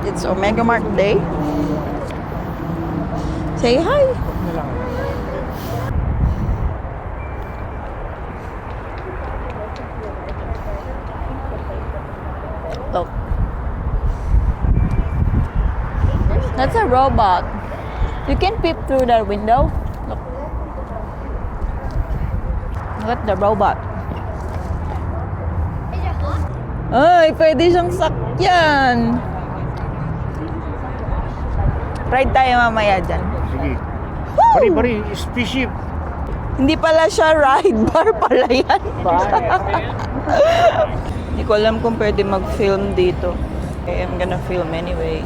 It's Omega Mart Day. Say hi. Look. That's a robot. You can peep through that window. Look. Look at the robot. Ay, pwede siyang sakyan. Ride tayo mamaya dyan. Sige. Woo! Pari, spaceship. Hindi pala siya ride bar pala yan. Hindi ko alam kung pwede mag-film dito. Okay, I'm gonna film anyway.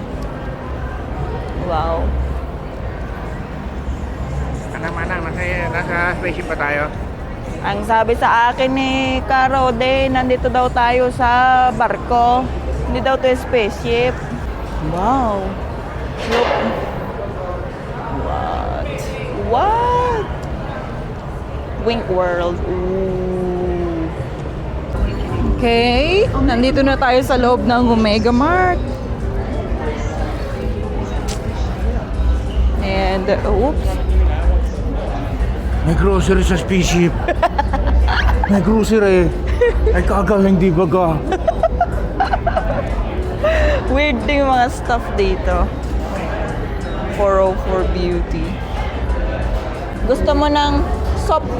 Wow. Manang, nasa spaceship pa tayo. Ang sabi sa akin ni Caro, nandito daw tayo sa barko. Hindi daw to spaceship. Wow. Look. What? Wink World. Ooh. Okay. Nandito na tayo sa loob ng Omega Mart. And, oops. May grocery sa spaceship. May grocery. Ay kagaling di ba ka? Weird din yung mga stuff dito. 404 Beauty. Gusto mo ng soap?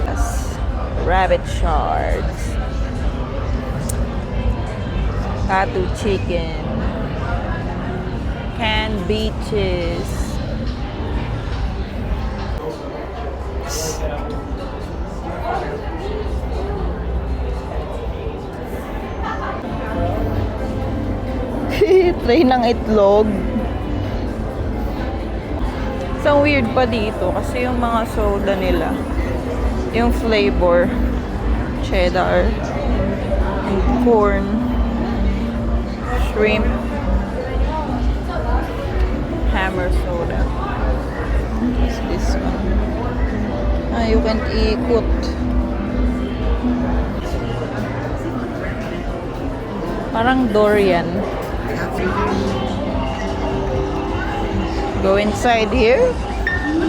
Yes. Rabbit shards. Katu chicken. Canned beaches. Tray ng itlog. So weird pa dito kasi yung mga soda nila, yung flavor, cheddar, and corn, shrimp, hammer soda. What's this one? Ah, you can ikot. Parang durian. Go inside here.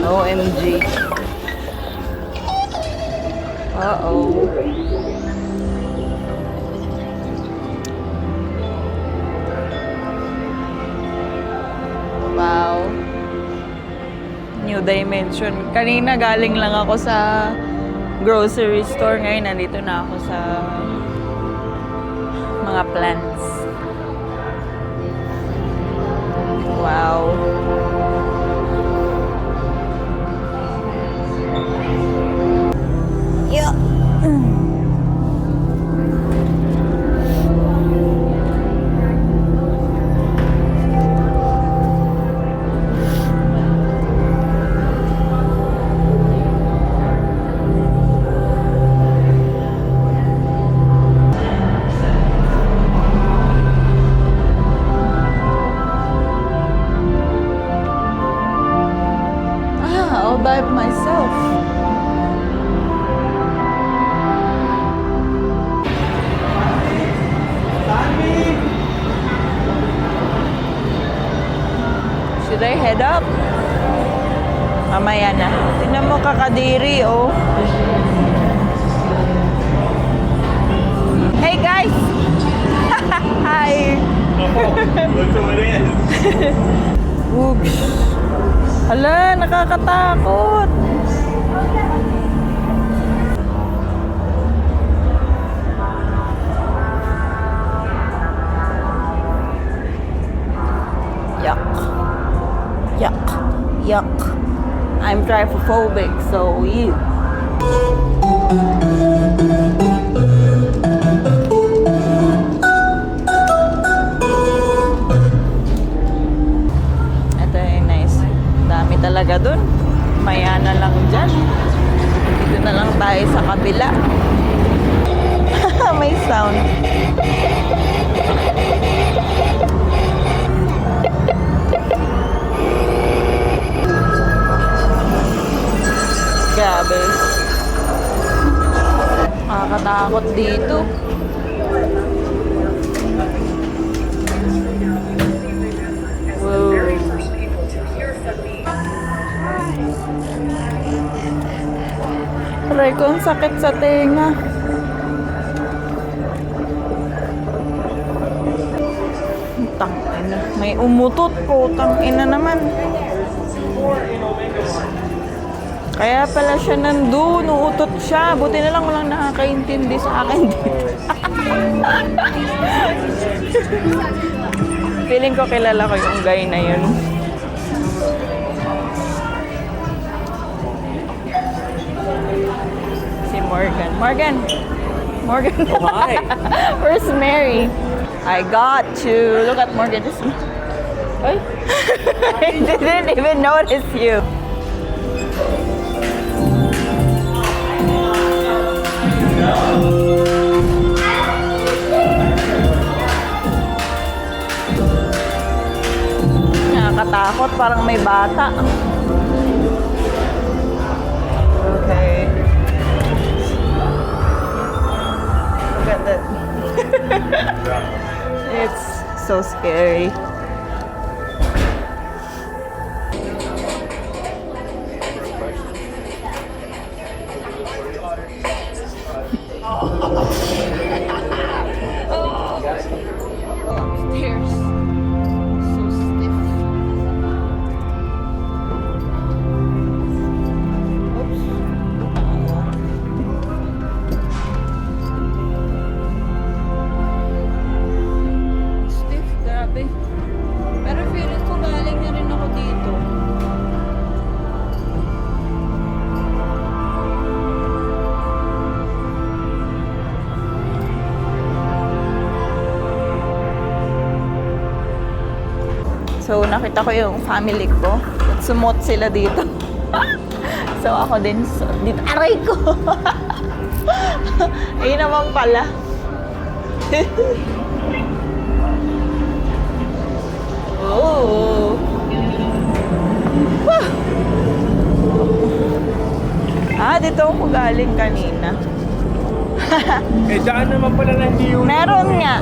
OMG. Uh-oh. Wow. New dimension. Kanina galing lang ako sa grocery store. Ngayon nandito na ako sa mga plants. Wow. Yeah. All by myself. Should I head up? Mamaya na. Tingnan mo kakadiri, oh. Hey guys! Hi! Look who it is. Oops. Hala, nakakatakot. Yuck. Yuck. Yuck. I'm trypophobic, so ew. Talaga dun. Maya na lang dyan. Dito na lang tayo sa kabila. May sound. Grabe. Nakakatakot dito. Aray ko, ang sakit sa tenga. Tangina. May umutot po. Tangina naman. Kaya pala siya nandun. Uutot siya. Buti na lang walang nakakaintindi sa akin dito. Feeling ko kilala ko yung guy na yun. Si Morgan. Morgan! Morgan. Oh, hi. Where's Mary? I got to look at Morgan. Ay. I didn't even notice you. Nakakatakot, parang may bata. Okay. Look at that. It's so scary. Upstairs. So stiff. Oops. Stiff, grabe. Pero feeling ko galing na rin ako dito. So, nakita ko yung family ko. Sumot sila dito. So, ako din. So, dito. Aray ko! Ayun naman pala. Oh! Wah! Dito ako galing kanina. Eh, daan naman pala na hindi yun. Meron nga.